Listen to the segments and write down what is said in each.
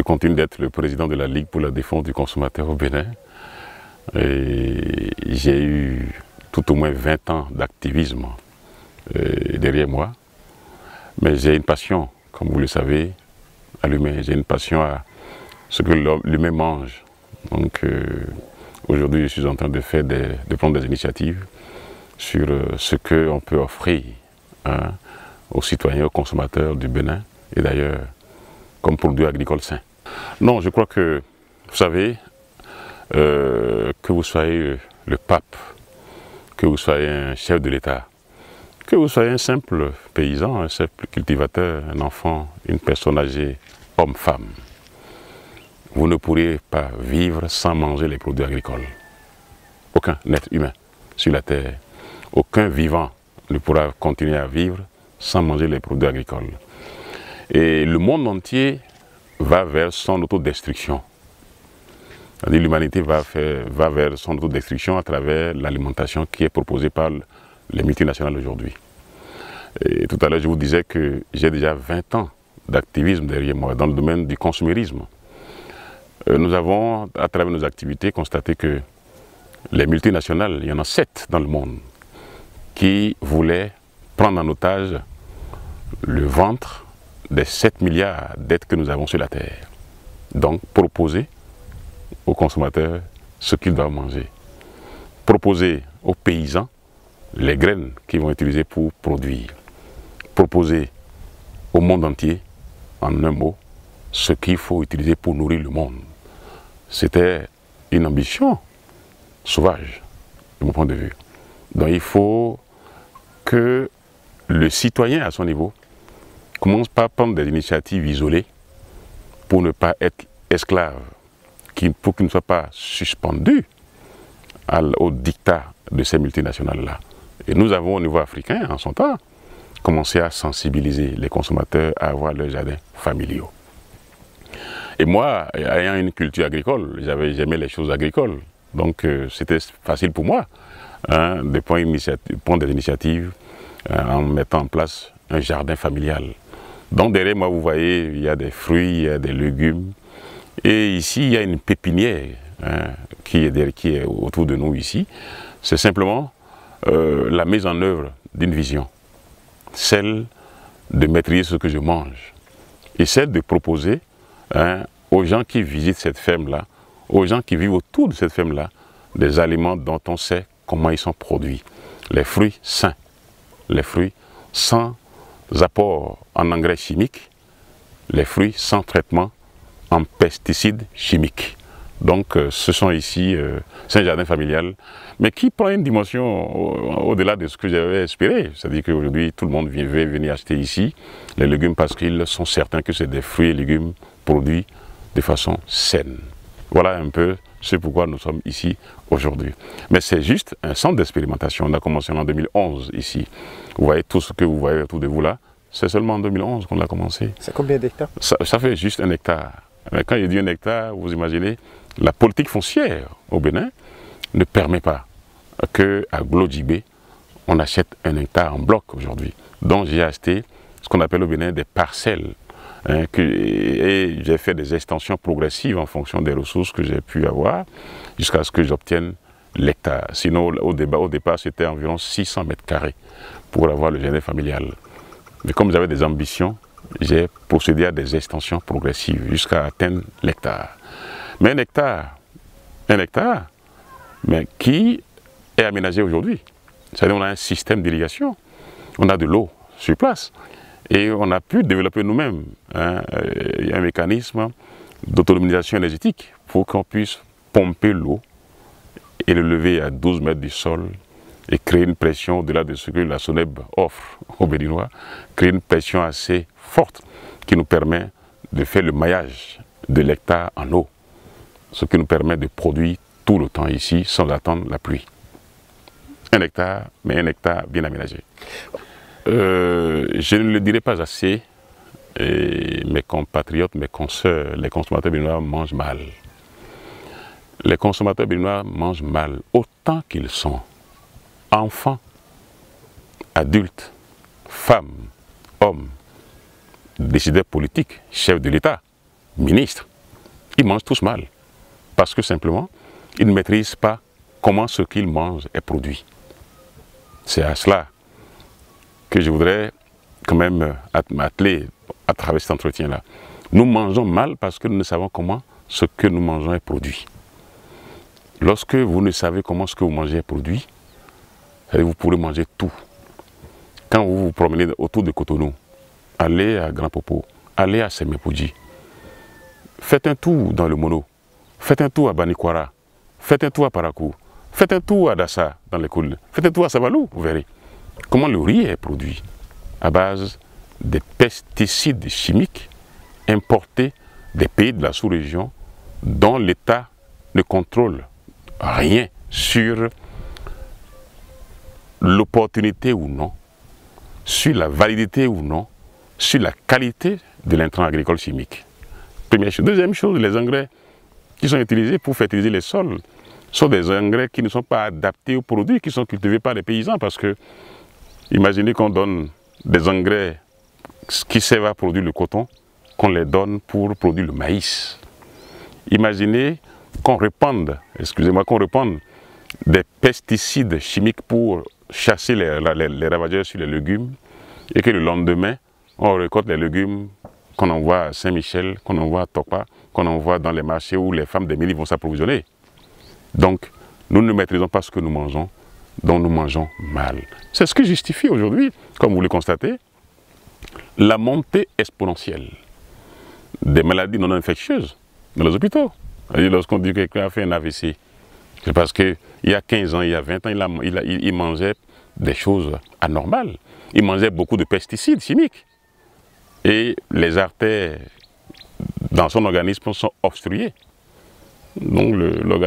continue d'être le président de la Ligue pour la défense du consommateur au Bénin. J'ai eu tout au moins 20 ans d'activisme derrière moi. Mais j'ai une passion, comme vous le savez, à l'humain. J'ai une passion à ce que l'humain mange. Donc aujourd'hui, je suis en train de prendre des initiatives sur ce qu'on peut offrir aux citoyens, aux consommateurs du Bénin et d'ailleurs comme produit agricole sain. Non, je crois que, vous savez, que vous soyez le pape, que vous soyez un chef de l'État, que vous soyez un simple paysan, un simple cultivateur, un enfant, une personne âgée, homme, femme, vous ne pourrez pas vivre sans manger les produits agricoles. Aucun être humain sur la terre, aucun vivant ne pourra continuer à vivre sans manger les produits agricoles. Et le monde entier va vers son autodestruction. C'est-à-dire l'humanité va vers son autodestruction à travers l'alimentation qui est proposée par les multinationales aujourd'hui. Et tout à l'heure, je vous disais que j'ai déjà 20 ans d'activisme derrière moi dans le domaine du consumérisme. Nous avons, à travers nos activités, constaté que les multinationales, il y en a 7 dans le monde, qui voulaient prendre en otage le ventre des 7 milliards d'êtres que nous avons sur la Terre. Donc, proposer aux consommateurs ce qu'ils doivent manger. Proposer aux paysans les graines qu'ils vont utiliser pour produire. Proposer au monde entier, en un mot, ce qu'il faut utiliser pour nourrir le monde. C'était une ambition sauvage, de mon point de vue. Donc il faut que le citoyen à son niveau commence par prendre des initiatives isolées pour ne pas être esclave, pour qu'il ne soit pas suspendu au diktat de ces multinationales-là. Et nous avons au niveau africain, en son temps, commencé à sensibiliser les consommateurs à avoir leurs jardins familiaux. Et moi, ayant une culture agricole, j'aimais les choses agricoles. Donc c'était facile pour moi de prendre des initiatives en mettant en place un jardin familial. Donc derrière moi, vous voyez, il y a des fruits, il y a des légumes. Et ici, il y a une pépinière qui est autour de nous ici. C'est simplement la mise en œuvre d'une vision. Celle de maîtriser ce que je mange. Et celle de proposer aux gens qui visitent cette ferme-là, aux gens qui vivent autour de cette ferme-là, des aliments dont on sait comment ils sont produits. Les fruits sains, les fruits sans apport en engrais chimiques, les fruits sans traitement en pesticides chimiques. Donc ce sont ici, c'est un jardin familial, mais qui prend une dimension au-delà de ce que j'avais espéré. C'est-à-dire qu'aujourd'hui, tout le monde veut venir acheter ici les légumes parce qu'ils sont certains que c'est des fruits et légumes produits de façon saine. Voilà un peu ce pourquoi nous sommes ici aujourd'hui. Mais c'est juste un centre d'expérimentation. On a commencé en 2011 ici. Vous voyez tout ce que vous voyez autour de vous là, c'est seulement en 2011 qu'on a commencé. C'est combien d'hectares? Ça fait juste 1 hectare. Mais quand il dit 1 hectare, vous imaginez, la politique foncière au Bénin ne permet pas qu'à Glodjibé, on achète 1 hectare en bloc aujourd'hui. Donc j'ai acheté ce qu'on appelle au Bénin des parcelles. Et j'ai fait des extensions progressives en fonction des ressources que j'ai pu avoir jusqu'à ce que j'obtienne l'hectare. Sinon, au départ, c'était environ 600 mètres carrés pour avoir le jardin familial. Mais comme j'avais des ambitions, j'ai procédé à des extensions progressives jusqu'à atteindre l'hectare. Mais un hectare, mais qui est aménagé aujourd'hui. C'est-à-dire qu'on a un système d'irrigation, on a de l'eau sur place. Et on a pu développer nous-mêmes un mécanisme d'autonomisation énergétique pour qu'on puisse pomper l'eau et le lever à 12 mètres du sol et créer une pression au-delà de ce que la SONEB offre aux Béninois, créer une pression assez forte qui nous permet de faire le maillage de l'hectare en eau, ce qui nous permet de produire tout le temps ici sans attendre la pluie. 1 hectare, mais 1 hectare bien aménagé. Je ne le dirai pas assez, et mes compatriotes, mes consoeurs, les consommateurs béninois mangent mal. Les consommateurs béninois mangent mal autant qu'ils sont. Enfants, adultes, femmes, hommes, décideurs politiques, chefs de l'État, ministres, ils mangent tous mal. Parce que simplement, ils ne maîtrisent pas comment ce qu'ils mangent est produit. C'est à cela que je voudrais quand même m'atteler à travers cet entretien-là. Nous mangeons mal parce que nous ne savons comment ce que nous mangeons est produit. Lorsque vous ne savez comment ce que vous mangez est produit, vous pourrez manger tout. Quand vous vous promenez autour de Cotonou, allez à Grand Popo, allez à Semepoudji, faites un tour dans le Mono, faites un tour à Banikwara, faites un tour à Parakou, faites un tour à Dassa dans les collines, faites un tour à Sabalou, vous verrez comment le riz est produit à base des pesticides chimiques importés des pays de la sous-région dont l'État ne contrôle rien sur l'opportunité ou non, sur la validité ou non, sur la qualité de l'intrant agricole chimique. Première chose. Deuxième chose, les engrais qui sont utilisés pour fertiliser les sols sont des engrais qui ne sont pas adaptés aux produits qui sont cultivés par les paysans parce que imaginez qu'on donne des engrais qui servent à produire le coton, qu'on les donne pour produire le maïs. Imaginez qu'on répande, qu'on répande des pesticides chimiques pour chasser les ravageurs sur les légumes et que le lendemain, on récolte les légumes qu'on envoie à Saint-Michel, qu'on envoie à Topa, qu'on envoie dans les marchés où les femmes des mairies vont s'approvisionner. Donc, nous ne maîtrisons pas ce que nous mangeons, donc nous mangeons mal. C'est ce qui justifie aujourd'hui, comme vous le constatez, la montée exponentielle des maladies non infectieuses dans les hôpitaux. Lorsqu'on dit que quelqu'un a fait un AVC, c'est parce qu'il y a 15 ans, il y a 20 ans, il mangeait des choses anormales. Il mangeait beaucoup de pesticides chimiques. Et les artères dans son organisme sont obstruées. Donc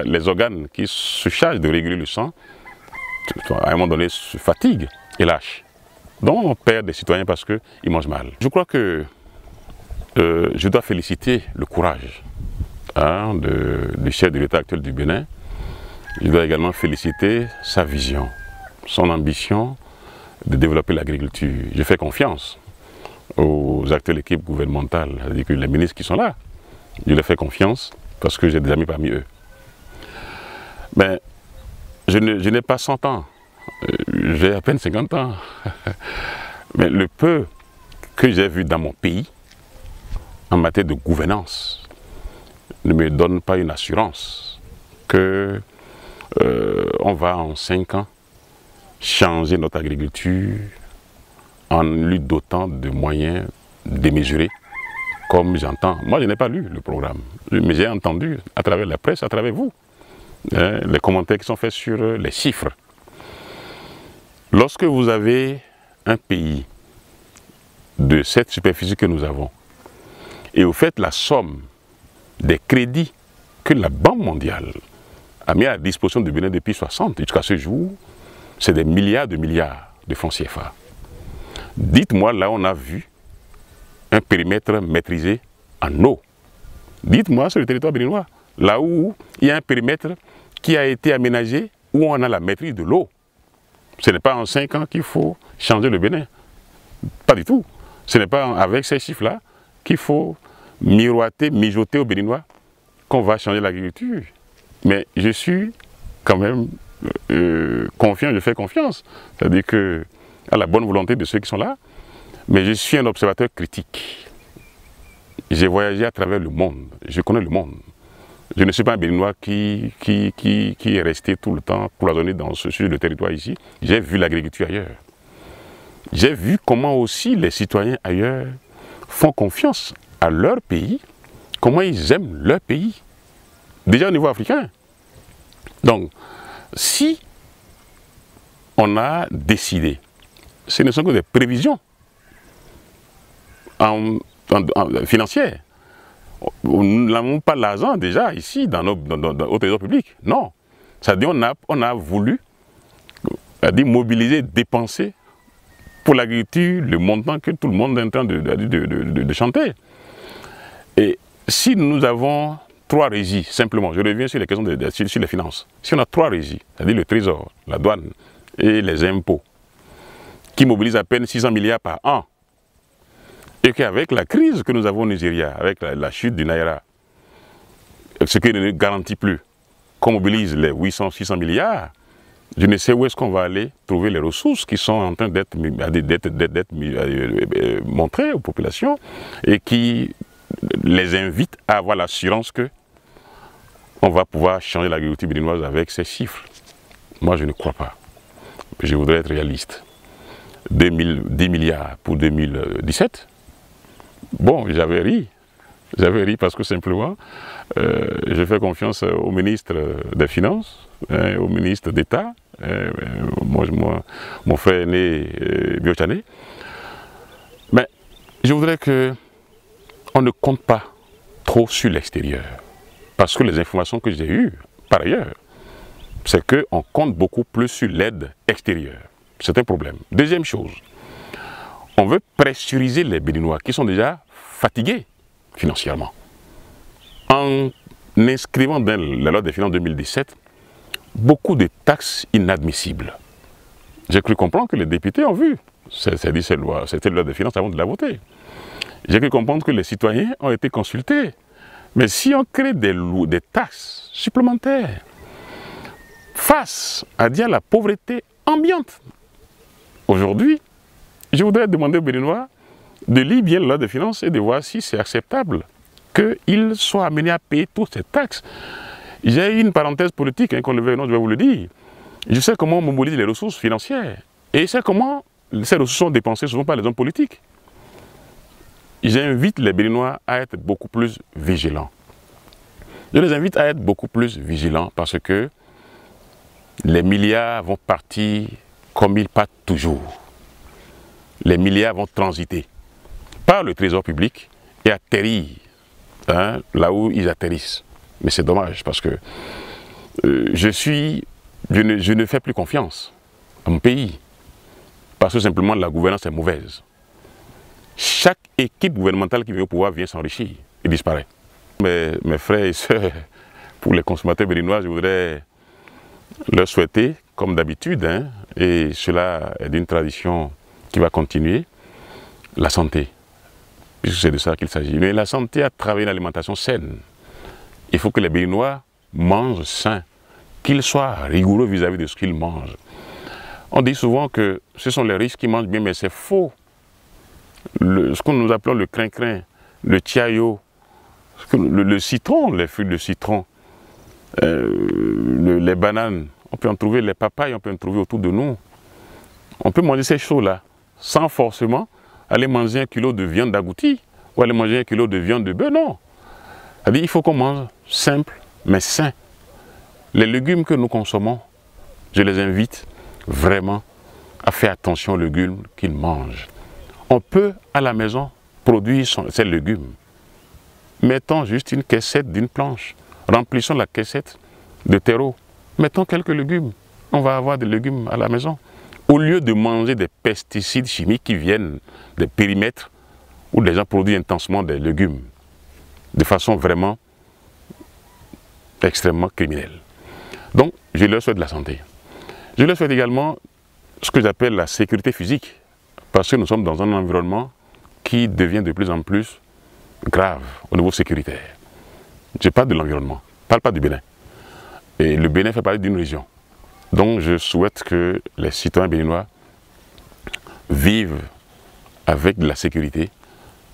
les organes qui se chargent de réguler le sang, à un moment donné, se fatiguent et lâchent. Donc on perd des citoyens parce qu'ils mangent mal. Je crois que je dois féliciter le courage du chef de l'État actuel du Bénin. Je dois également féliciter sa vision, son ambition de développer l'agriculture. Je fais confiance aux actuelles équipes gouvernementales, c'est-à-dire que les ministres qui sont là, je leur fais confiance parce que j'ai des amis parmi eux. Mais je n'ai pas 100 ans, j'ai à peine 50 ans. Mais le peu que j'ai vu dans mon pays, en matière de gouvernance, ne me donne pas une assurance que on va en 5 ans changer notre agriculture en lui dotant de moyens démesurés, comme j'entends. Moi, je n'ai pas lu le programme, mais j'ai entendu à travers la presse, à travers vous, les commentaires qui sont faits sur les chiffres. Lorsque vous avez un pays de cette superficie que nous avons, et vous faites la somme des crédits que la Banque mondiale a mis à la disposition du Bénin depuis 60 jusqu'à ce jour, c'est des milliards de francs CFA. Dites-moi, là on a vu un périmètre maîtrisé en eau. Dites-moi sur le territoire béninois, là où il y a un périmètre qui a été aménagé, où on a la maîtrise de l'eau. Ce n'est pas en 5 ans qu'il faut changer le Bénin. Pas du tout. Ce n'est pas avec ces chiffres-là qu'il faut mijoter aux Béninois qu'on va changer l'agriculture. Mais je suis quand même confiant, je fais confiance. C'est-à-dire à la bonne volonté de ceux qui sont là. Mais je suis un observateur critique. J'ai voyagé à travers le monde. Je connais le monde. Je ne suis pas un Béninois qui est resté tout le temps cloisonné sur le territoire ici. J'ai vu l'agriculture ailleurs. J'ai vu comment aussi les citoyens ailleurs font confiance à leur pays, comment ils aiment leur pays, déjà au niveau africain. Donc, si on a décidé, ce ne sont que des prévisions financières. Nous n'avons pas l'argent déjà ici au trésor public. Non. C'est-à-dire on a voulu mobiliser, dépenser pour l'agriculture le montant que tout le monde est en train de chanter. Et si nous avons 3 régies, simplement, je reviens sur les questions sur les finances. Si on a 3 régies, c'est-à-dire le trésor, la douane et les impôts, qui mobilisent à peine 600 milliards par an, et qu'avec la crise que nous avons au Nigeria, avec la chute du Naira, ce qui ne garantit plus qu'on mobilise les 800-600 milliards, je ne sais où est-ce qu'on va aller trouver les ressources qui sont en train d'être montrées aux populations et qui les invitent à avoir l'assurance que on va pouvoir changer l'agriculture béninoise avec ces chiffres. Moi, je ne crois pas. Je voudrais être réaliste. 10 milliards pour 2017, bon, j'avais ri parce que simplement, je fais confiance au ministre des Finances, au ministre d'État, mon frère aîné Biochané. Mais je voudrais qu'on ne compte pas trop sur l'extérieur. Parce que les informations que j'ai eues, par ailleurs, c'est qu'on compte beaucoup plus sur l'aide extérieure. C'est un problème. Deuxième chose, on veut pressuriser les Béninois qui sont déjà fatigués financièrement. En inscrivant dans la loi des finances 2017 beaucoup de taxes inadmissibles. J'ai cru comprendre que les députés ont vu cette loi des finances avant de la voter. J'ai cru comprendre que les citoyens ont été consultés. Mais si on crée des taxes supplémentaires face à la pauvreté ambiante, aujourd'hui, je voudrais demander aux Béninois de lire bien la loi des finances et de voir si c'est acceptable qu'ils soient amenés à payer toutes ces taxes. J'ai une parenthèse politique, qu'on le veuille ou non, je vais vous le dire. Je sais comment on mobilise les ressources financières et je sais comment ces ressources sont dépensées souvent par les hommes politiques. J'invite les Béninois à être beaucoup plus vigilants. Je les invite à être beaucoup plus vigilants parce que les milliards vont partir comme ils partent toujours. Les milliards vont transiter par le trésor public et atterrir là où ils atterrissent. Mais c'est dommage parce que je ne fais plus confiance à mon pays parce que simplement la gouvernance est mauvaise. Chaque équipe gouvernementale qui vient au pouvoir vient s'enrichir et disparaît. Mes frères et sœurs, pour les consommateurs béninois, je voudrais leur souhaiter, comme d'habitude, et cela est d'une tradition qui va continuer, la santé, puisque c'est de ça qu'il s'agit. Mais la santé à travers une alimentation saine. Il faut que les Béninois mangent sain, qu'ils soient rigoureux vis-à-vis de ce qu'ils mangent. On dit souvent que ce sont les riches qui mangent bien, mais c'est faux. Ce que nous appelons le crin-crin, le tiayo, le citron, les fruits de citron, les bananes, on peut en trouver, les papayes, on peut en trouver autour de nous. On peut manger ces choses-là, sans forcément aller manger 1 kilo de viande d'agouti, ou aller manger 1 kilo de viande de bœuf, non. C'est-à-dire, il faut qu'on mange simple, mais sain. Les légumes que nous consommons, je les invite vraiment à faire attention aux légumes qu'ils mangent. On peut, à la maison, produire ces légumes. Mettons juste une caissette d'une planche. Remplissons la caissette de terreau. Mettons quelques légumes. On va avoir des légumes à la maison. Au lieu de manger des pesticides chimiques qui viennent des périmètres où les gens produisent intensément des légumes de façon vraiment extrêmement criminelle. Donc, je leur souhaite de la santé. Je leur souhaite également ce que j'appelle la sécurité physique, parce que nous sommes dans un environnement qui devient de plus en plus grave au niveau sécuritaire. Je parle de l'environnement, je ne parle pas du Bénin. Et le Bénin fait partie d'une région. Donc je souhaite que les citoyens béninois vivent avec de la sécurité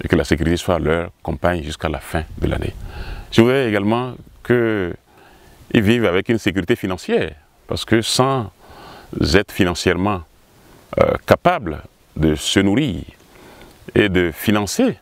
et que la sécurité soit leur compagne jusqu'à la fin de l'année. Je voudrais également qu'ils vivent avec une sécurité financière, parce que sans être financièrement capables de se nourrir et de financer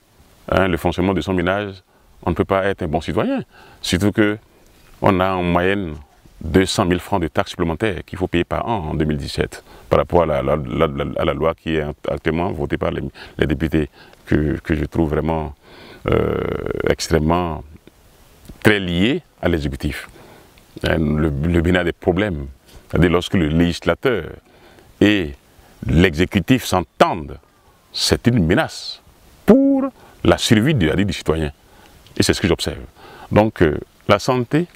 le fonctionnement de son ménage, on ne peut pas être un bon citoyen. Surtout qu'on a en moyenne 200 000 francs de taxes supplémentaires qu'il faut payer par an en 2017 par rapport à la loi qui est actuellement votée par les députés que je trouve vraiment extrêmement très liée à l'exécutif. Le Bénin a des problèmes. C'est-à-dire lorsque le législateur et l'exécutif s'entendent, c'est une menace pour la survie de la vie du citoyen. Et c'est ce que j'observe. Donc la santé,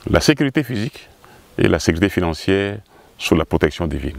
la sécurité physique et la sécurité financière sous la protection divine.